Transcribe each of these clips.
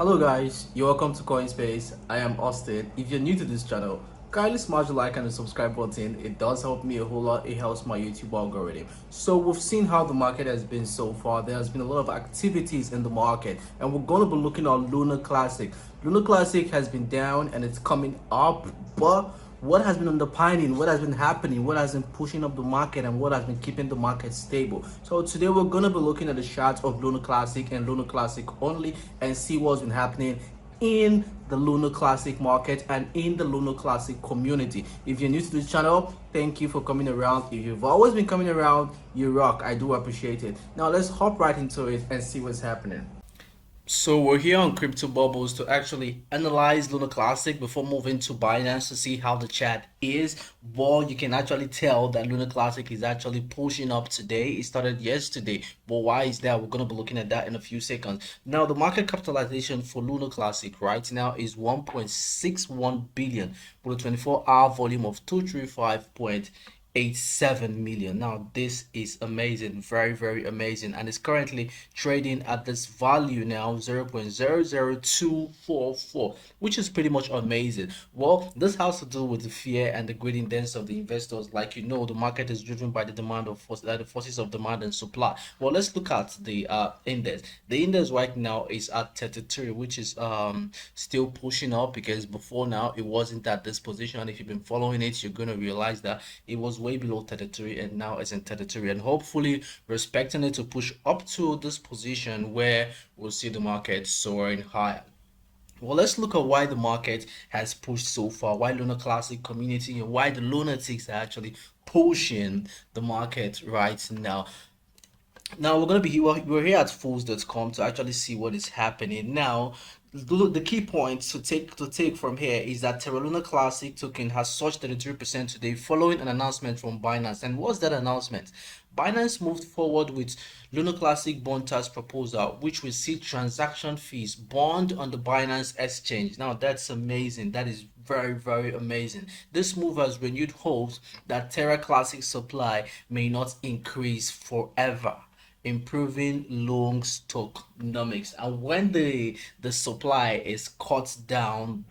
Hello guys, you're welcome to Coinspace. I am Austin. If you're new to this channel, kindly smash the like and the subscribe button. It does help me a whole lot. It helps my YouTube algorithm. So we've seen how the market has been so far. There has been a lot of activities in the market, and we're going to be looking at Lunar Classic. Lunar Classic has been down and it's coming up, but what has been underpinning, what has been happening, what has been pushing up the market, and what has been keeping the market stable. So today we're going to be looking at the charts of Lunar Classic and Lunar Classic only and see what's been happening in the Lunar Classic market and in the Lunar Classic community. If you're new to this channel, thank you for coming around. If you've always been coming around, you rock. I do appreciate it. Now let's hop right into it and see what's happening. So we're here on Crypto Bubbles to actually analyze Lunar Classic before moving to Binance to see how the chart is. Well, you can actually tell that Lunar Classic is actually pushing up today. It started yesterday, but why is that? We're going to be looking at that in a few seconds. Now, the market capitalization for Lunar Classic right now is 1.61 billion with a 24-hour volume of 235.87 million. Now this is amazing, very amazing, and it's currently trading at this value now 0.00244, which is pretty much amazing. Well, this has to do with the fear and the greediness of the investors. Like, the market is driven by the demand of the forces of demand and supply. Well, let's look at the index. The index right now is at 33, which is still pushing up, because before now it wasn't at this position. If you've been following it, you're going to realize that it was way below 33 and now it's in 33, and hopefully we're expecting it to push up to this position where we'll see the market soaring higher. Well, let's look at why the market has pushed so far, why Lunar Classic community and why the lunatics are actually pushing the market right now. Now we're we're here at fools.com to actually see what is happening. Now the key points to take from here is that Terra Lunar Classic token has surged 33% today following an announcement from Binance. And what's that announcement? Binance moved forward with Lunar Classic bond tax proposal, which will see transaction fees bond on the Binance exchange. Now that's amazing. That is very amazing. This move has renewed hopes that Terra Classic supply may not increase forever, improving long tokenomics. And when the supply is cut down,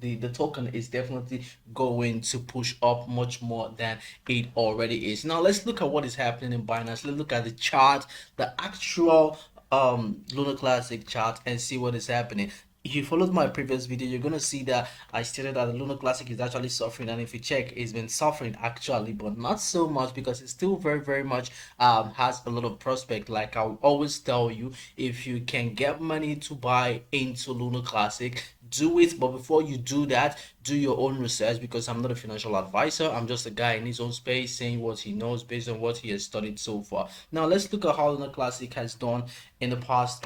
the token is definitely going to push up much more than it already is. Now let's look at what is happening in Binance. Let's look at the chart, the actual Lunar Classic chart, and see what is happening. If you followed my previous video, you're going to see that I stated that the Lunar Classic is actually suffering, and if you check, it's been suffering actually, but not so much, because it still very much has a lot of prospect. Like I always tell you, if you can get money to buy into Lunar Classic, do it. But before you do that, do your own research, because I'm not a financial advisor. I'm just a guy in his own space saying what he knows based on what he has studied so far. Now let's look at how Lunar Classic has done in the past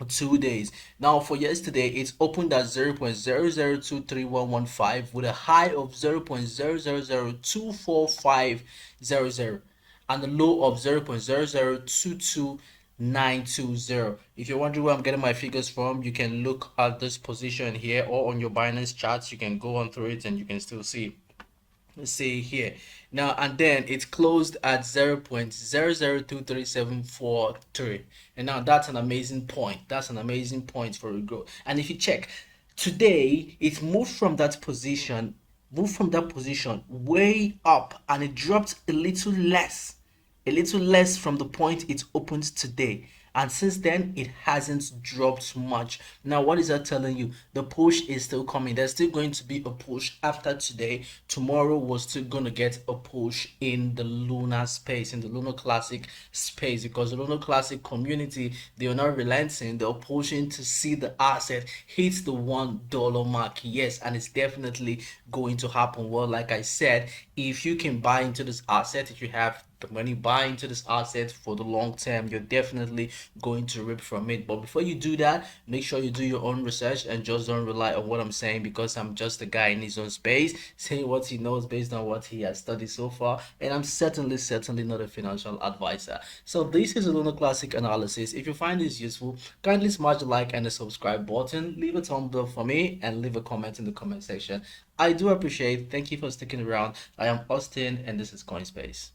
2 days. Now for yesterday, it's opened at 0.0023115 with a high of 0.0002450 and a low of 0.0022920. If you're wondering where I'm getting my figures from, you can look at this position here, or on your Binance charts. You can go on through it and you can still see. Let's see here now, and then it's closed at 0.0023743, and now that's an amazing point. That's an amazing point for a growth. And if you check today, it moved from that position, way up, and it dropped a little less, from the point it opened today, and since then it hasn't dropped much. Now what is that telling you? The push is still coming. There's still going to be a push after today. Tomorrow we're still going to get a push in the Lunar space, in the Lunar Classic space, because the Lunar Classic community, they are not relenting. They're pushing to see the asset hit the $1 mark. Yes, and it's definitely going to happen. Well, like I said, if you can buy into this asset, if you have the money, buy into this asset for the long term, you're definitely going to rip from it. But before you do that, make sure you do your own research and just don't rely on what I'm saying, because I'm just a guy in his own space saying what he knows based on what he has studied so far, and I'm certainly not a financial advisor. So this is a Lunar Classic analysis. If you find this useful, kindly smash the like and the subscribe button, leave a thumbs up for me, and leave a comment in the comment section. I do appreciate. Thank you for sticking around. I am Austin and this is Coinspace.